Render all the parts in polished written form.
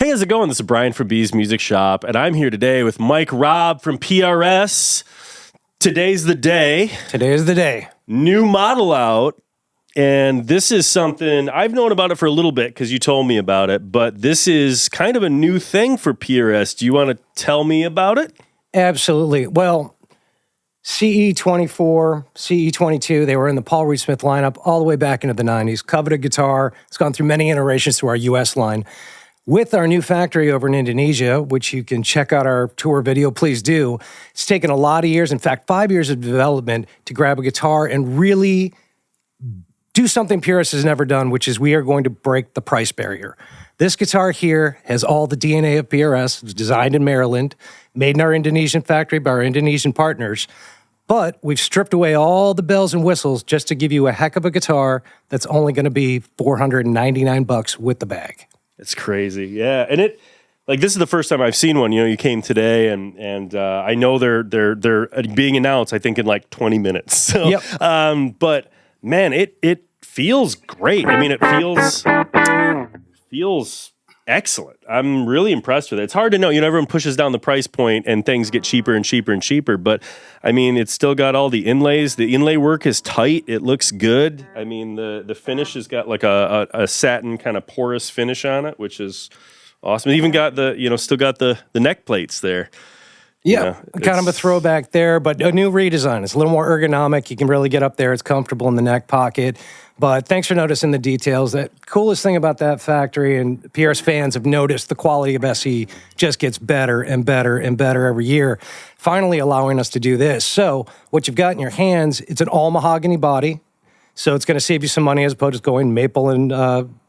Hey, how's it going? This is Brian from B's Music Shop, and I'm here today with Mike Robb from PRS. Today's the day. Today is the day. New model out, and this is something, I've known about it for a little bit because you told me about it, but this is kind of a new thing for PRS. Do you want to tell me about it? Absolutely. Well, CE24, CE22, they were in the Paul Reed Smith lineup all the way back into the 90s. Coveted guitar. It's gone through many iterations through our U.S. line. With our new factory over in Indonesia, which you can check out our tour video, please do. It's taken a lot of years, in fact, 5 years of development to grab a guitar and really do something PRS has never done, which is we are going to break the price barrier. This guitar here has all the DNA of PRS. It was designed in Maryland, made in our Indonesian factory by our Indonesian partners. But we've stripped away all the bells and whistles just to give you a heck of a guitar that's only going to be $499 with the bag. It's crazy, yeah. And it, like, this is the first time I've seen one. You know, you came today, and I know they're being announced, I think, in like 20 minutes. So, yep. But man, it feels great. I mean, it feels excellent. I'm really impressed with it. It's hard to know. You know, everyone pushes down the price point and things get cheaper and cheaper and cheaper. But I mean, it's still got all the inlays. The inlay work is tight. It looks good. I mean, the finish has got like a satin kind of porous finish on it, which is awesome. It even got still got the neck plates there. Yeah, kind of a throwback there, but a new redesign. It's a little more ergonomic. You can really get up there. It's comfortable in the neck pocket. But thanks for noticing the details. The coolest thing about that factory, and PRS fans have noticed, the quality of SE just gets better and better and better every year, finally allowing us to do this. So what you've got in your hands, it's an all-mahogany body. So it's going to save you some money as opposed to going maple and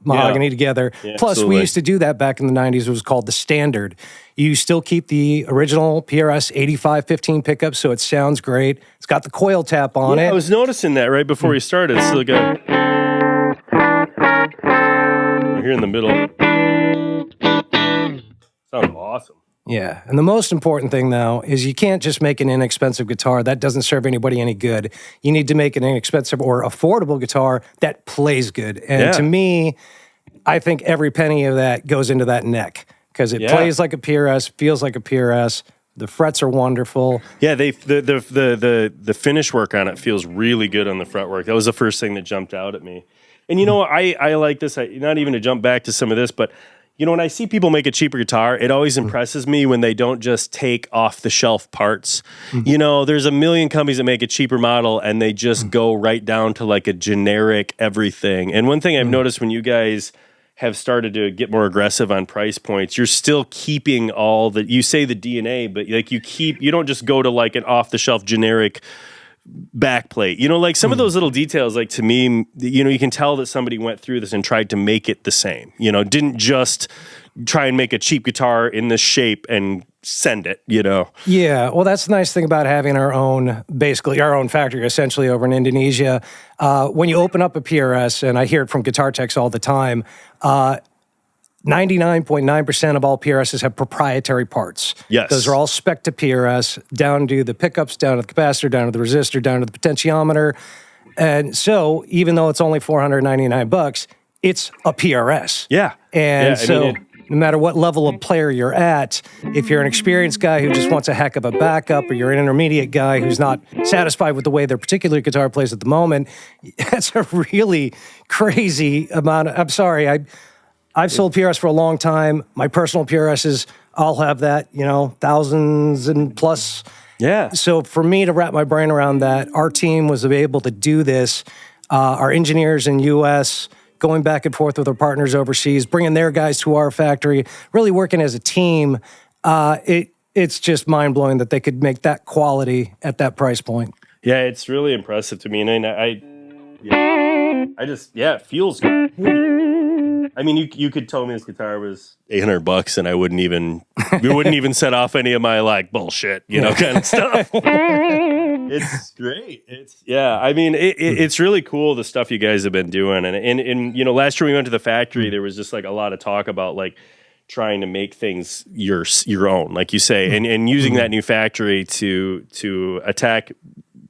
mahogany together. Yeah, plus, absolutely. We used to do that back in the 90s. It was called the Standard. You still keep the original PRS 8515 pickup, so it sounds great. It's got the coil tap on it. I was noticing that right before you started. It's like right here in the middle. Sounds awesome. Yeah, and the most important thing, though, is you can't just make an inexpensive guitar. That doesn't serve anybody any good. You need to make an inexpensive or affordable guitar that plays good. And to me, I think every penny of that goes into that neck because it plays like a PRS, feels like a PRS. The frets are wonderful. Yeah, the finish work on it feels really good on the fretwork. That was the first thing that jumped out at me. And you know, I like this. Not even to jump back to some of this, but you know, when I see people make a cheaper guitar, it always impresses me when they don't just take off-the-shelf parts. You know, there's a million companies that make a cheaper model, and they just go right down to like a generic everything. And one thing I've noticed when you guys have started to get more aggressive on price points, you're still keeping all the, you say the DNA, but like you don't just go to like an off-the-shelf generic backplate. You know, like some of those little details, like to me, you know, you can tell that somebody went through this and tried to make it the same. You know, didn't just try and make a cheap guitar in this shape and send it, you know. Yeah, well, that's the nice thing about having our own, basically our own factory essentially over in Indonesia. When you open up a PRS, and I hear it from guitar techs all the time, 99.9% of all PRSs have proprietary parts. Yes. Those are all spec to PRS, down to the pickups, down to the capacitor, down to the resistor, down to the potentiometer. And so, even though it's only $499, it's a PRS. Yeah. And no matter what level of player you're at, if you're an experienced guy who just wants a heck of a backup, or you're an intermediate guy who's not satisfied with the way their particular guitar plays at the moment, that's a really crazy amount of, I'm sorry, I've sold PRS for a long time. My personal PRSs, I'll have that, you know, thousands and plus. Yeah. So for me to wrap my brain around that, our team was able to do this. Our engineers in U.S., going back and forth with our partners overseas, bringing their guys to our factory, really working as a team. It's just mind-blowing that they could make that quality at that price point. Yeah, it's really impressive to me. And it feels good. I mean, you could tell me this guitar was $800 and I wouldn't even set off any of my like bullshit, you know, kind of stuff. It's great. I mean, it's really cool the stuff you guys have been doing. And you know, last year we went to the factory, there was just like a lot of talk about like trying to make things your own, like you say, and using that new factory to attack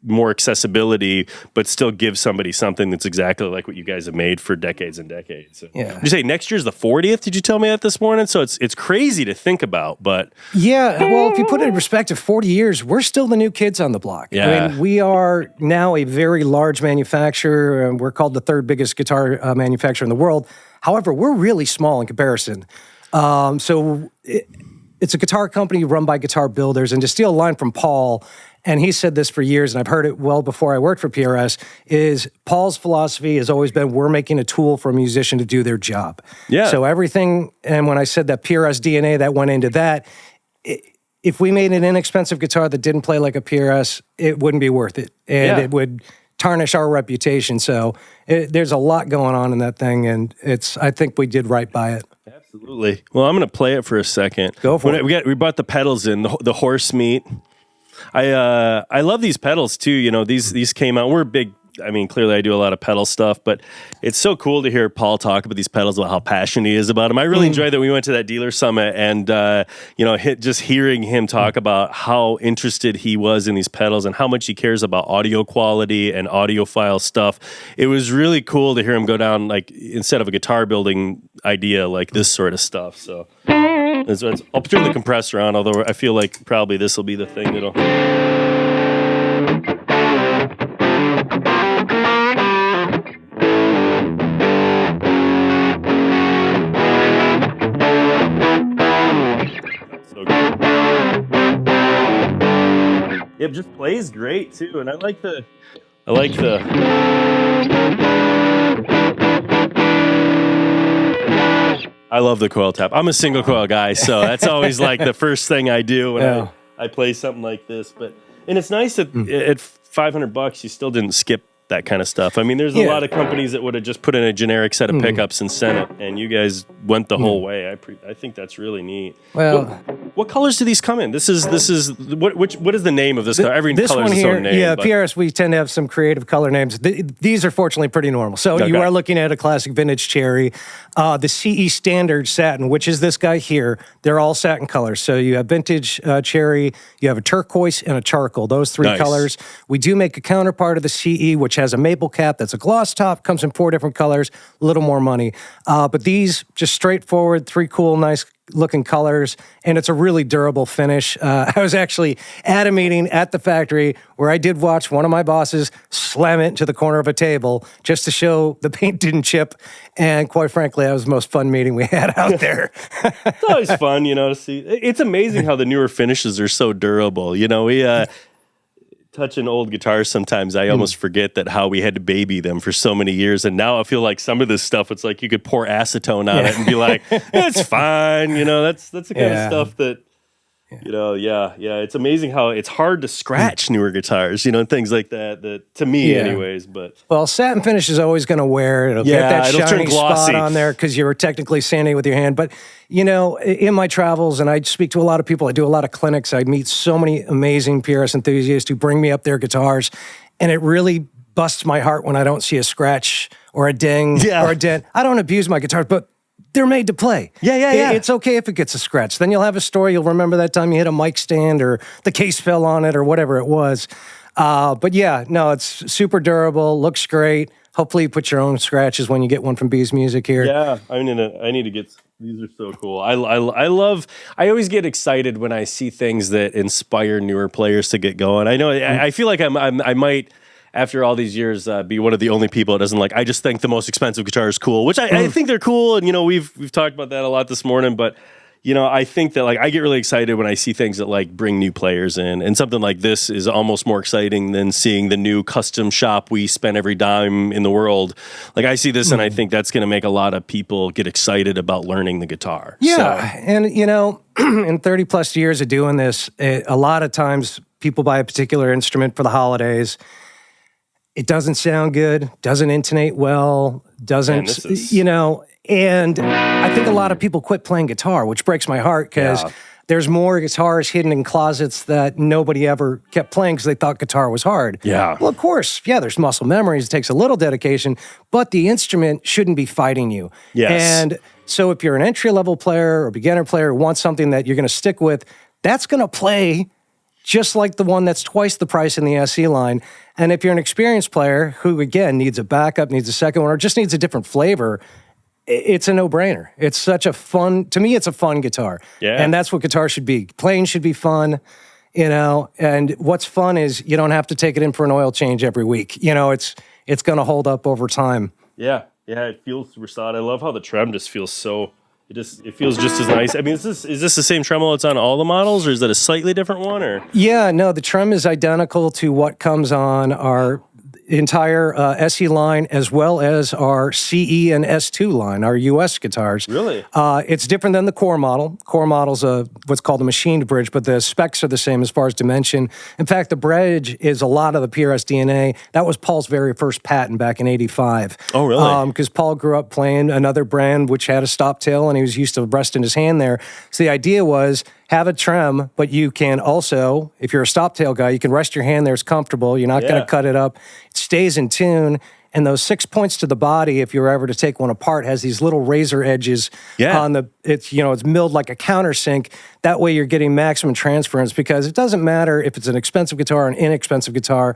more accessibility, but still give somebody something that's exactly like what you guys have made for decades and decades. So, Yeah. did you say next year's the 40th? Did you tell me that this morning? So it's crazy to think about, but Yeah, well, if you put it in perspective, 40 years, we're still the new kids on the block. Yeah. I mean, we are now a very large manufacturer. We're called the third biggest guitar manufacturer in the world. However, we're really small in comparison. It's a guitar company run by guitar builders. And to steal a line from Paul, and he said this for years, and I've heard it well before I worked for PRS, is Paul's philosophy has always been, we're making a tool for a musician to do their job. Yeah. So everything, and when I said that PRS DNA that went into that, if we made an inexpensive guitar that didn't play like a PRS, it wouldn't be worth it. And it would tarnish our reputation. So there's a lot going on in that thing, and I think we did right by it. Absolutely. Well, I'm going to play it for a second. Go for it. We brought the pedals in, the horse meat. I love these pedals too. You know, these came out. We're big. I mean, clearly I do a lot of pedal stuff, but it's so cool to hear Paul talk about these pedals, about how passionate he is about them. I really enjoyed that we went to that dealer summit and, just hearing him talk about how interested he was in these pedals and how much he cares about audio quality and audiophile stuff. It was really cool to hear him go down, like, instead of a guitar building idea, like this sort of stuff. So I'll turn the compressor on, although I feel like probably this will be the thing that'll... It just plays great too, and I like the I love the coil tap. I'm a single coil guy, so that's always like the first thing I do when I play something like this. And it's nice that at $500 you still didn't skip that kind of stuff. I mean, there's a lot of companies that would have just put in a generic set of pickups and sent it, and you guys went the whole way. I think that's really neat. Well, what colors do these come in? This is what is the name of this color? Every this color one is its here, own name. PRS, we tend to have some creative color names. These are fortunately pretty normal. So you are looking at a classic vintage cherry. The CE Standard Satin, which is this guy here, they're all satin colors. So you have vintage cherry, you have a turquoise, and a charcoal. Those three colors. We do make a counterpart of the CE, which has a maple cap that's a gloss top, comes in 4 different colors, a little more money. But these, just straightforward, 3 cool, nice looking colors, and it's a really durable finish. I was actually at a meeting at the factory where I did watch one of my bosses slam it into the corner of a table just to show the paint didn't chip, and quite frankly, that was the most fun meeting we had out there. It's always fun, to see. It's amazing how the newer finishes are so durable. We touching old guitars sometimes, I almost forget that how we had to baby them for so many years, and now I feel like some of this stuff, it's like you could pour acetone on it and be like, it's fine. That's the kind of stuff that it's amazing how it's hard to scratch newer guitars, and things like that to me anyways. But satin finish is always going to wear. It'll get that shiny spot on there because you were technically sanding with your hand. But in my travels, and I speak to a lot of people, I do a lot of clinics, I meet so many amazing PRS enthusiasts who bring me up their guitars, and it really busts my heart when I don't see a scratch or a ding or a dent. I don't abuse my guitars, but they're made to play. Yeah. It's okay if it gets a scratch. Then you'll have a story. You'll remember that time you hit a mic stand or the case fell on it or whatever it was. It's super durable, looks great. Hopefully you put your own scratches when you get one from B's Music here. Yeah, I need to get... These are so cool. I always get excited when I see things that inspire newer players to get going. I know, I feel like I might... after all these years, be one of the only people that doesn't like. I just think the most expensive guitar is cool, which I think they're cool, and we've talked about that a lot this morning. But I think that I get really excited when I see things that bring new players in, and something like this is almost more exciting than seeing the new custom shop we spend every dime in the world. I see this, and I think that's going to make a lot of people get excited about learning the guitar. And in 30 plus years of doing this, a lot of times people buy a particular instrument for the holidays. It doesn't sound good, doesn't intonate well, doesn't, and I think a lot of people quit playing guitar, which breaks my heart because there's more guitars hidden in closets that nobody ever kept playing because they thought guitar was hard. Yeah. Well, of course, there's muscle memories. It takes a little dedication, but the instrument shouldn't be fighting you. Yes. And so if you're an entry-level player or beginner player who wants something that you're going to stick with, that's going to play just like the one that's twice the price in the SE line. And if you're an experienced player who, again, needs a backup, needs a second one, or just needs a different flavor, it's a no-brainer. It's such a fun, to me, it's a fun guitar. Yeah. And that's what guitar should be. Playing should be fun, you know, and what's fun is you don't have to take it in for an oil change every week. You know, it's going to hold up over time. Yeah, it feels versatile. I love how the trem just feels so. It feels just as nice. I mean, is this the same tremolo that's on all the models, or is that a slightly different one? Or yeah, no, the trem is identical to what comes on our entire SE line, as well as our CE and S2 line, our US guitars. Really? It's different than the core model. Core model's what's called a machined bridge, but the specs are the same as far as dimension. In fact, the bridge is a lot of the PRS DNA. That was Paul's very first patent back in '85. Oh, really? Because Paul grew up playing another brand which had a stop tail, and he was used to resting his hand there. So the idea was, have a trem, but you can also, if you're a stop tail guy, you can rest your hand there. It's comfortable. You're not going to cut it up. It stays in tune. And those 6 points to the body, if you're ever to take one apart, has these little razor edges on the, it's milled like a countersink. That way you're getting maximum transference, because it doesn't matter if it's an expensive guitar or an inexpensive guitar.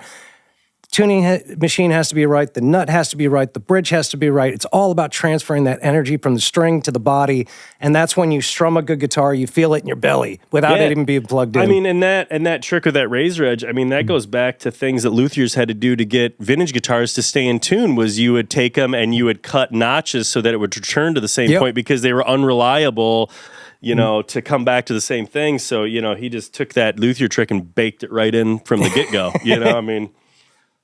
Tuning machine has to be right, the nut has to be right, the bridge has to be right. It's all about transferring that energy from the string to the body, and that's when you strum a good guitar, you feel it in your belly without it even being plugged in. I mean, and that trick with that razor edge, I mean, that goes back to things that luthiers had to do to get vintage guitars to stay in tune, was you would take them and you would cut notches so that it would return to the same point, because they were unreliable, you know, to come back to the same thing. So, you know, he just took that luthier trick and baked it right in from the get-go, you know, I mean...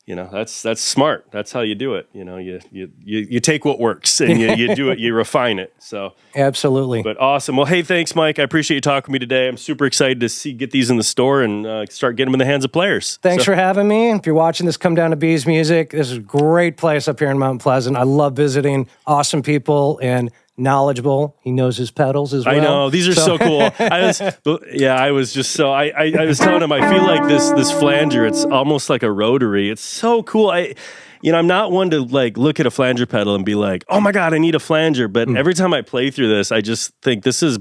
You know, that's smart. That's how you do it. You know, you take what works and you do it, you refine it. So absolutely. But awesome. Well, hey, thanks, Mike. I appreciate you talking to me today. I'm super excited to get these in the store and start getting them in the hands of players. Thanks for having me. If you're watching this, come down to Bees Music. This is a great place up here in Mount Pleasant. I love visiting. Awesome people and knowledgeable. He knows his pedals as well. I know. These are so cool. I was telling him, I feel like this flanger, it's almost like a rotary. It's so cool. I'm not one to like look at a flanger pedal and be like, oh my God, I need a flanger. But every time I play through this, I just think this is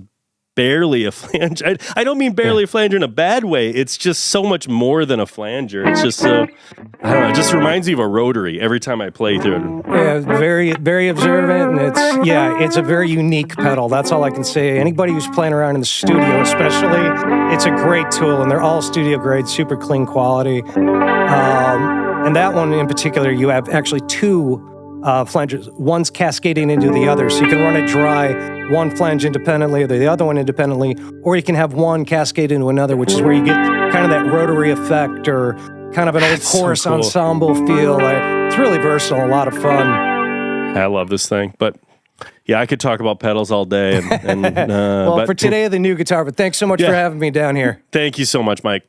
barely a flanger. I don't mean barely a flanger in a bad way. It's just so much more than a flanger. It's just so, I don't know, it just reminds me of a rotary every time I play through it. Yeah, very, very observant, and it's a very unique pedal. That's all I can say. Anybody who's playing around in the studio especially, it's a great tool, and they're all studio grade, super clean quality. And that one in particular, you have actually two flangers. One's cascading into the other, so you can run it dry, one flange independently, or the other one independently, or you can have one cascade into another, which is where you get kind of that rotary effect, or kind of an old chorus ensemble feel. It's really versatile, a lot of fun. I love this thing, but yeah, I could talk about pedals all day. Well, for today, the new guitar, but thanks so much for having me down here. Thank you so much, Mike.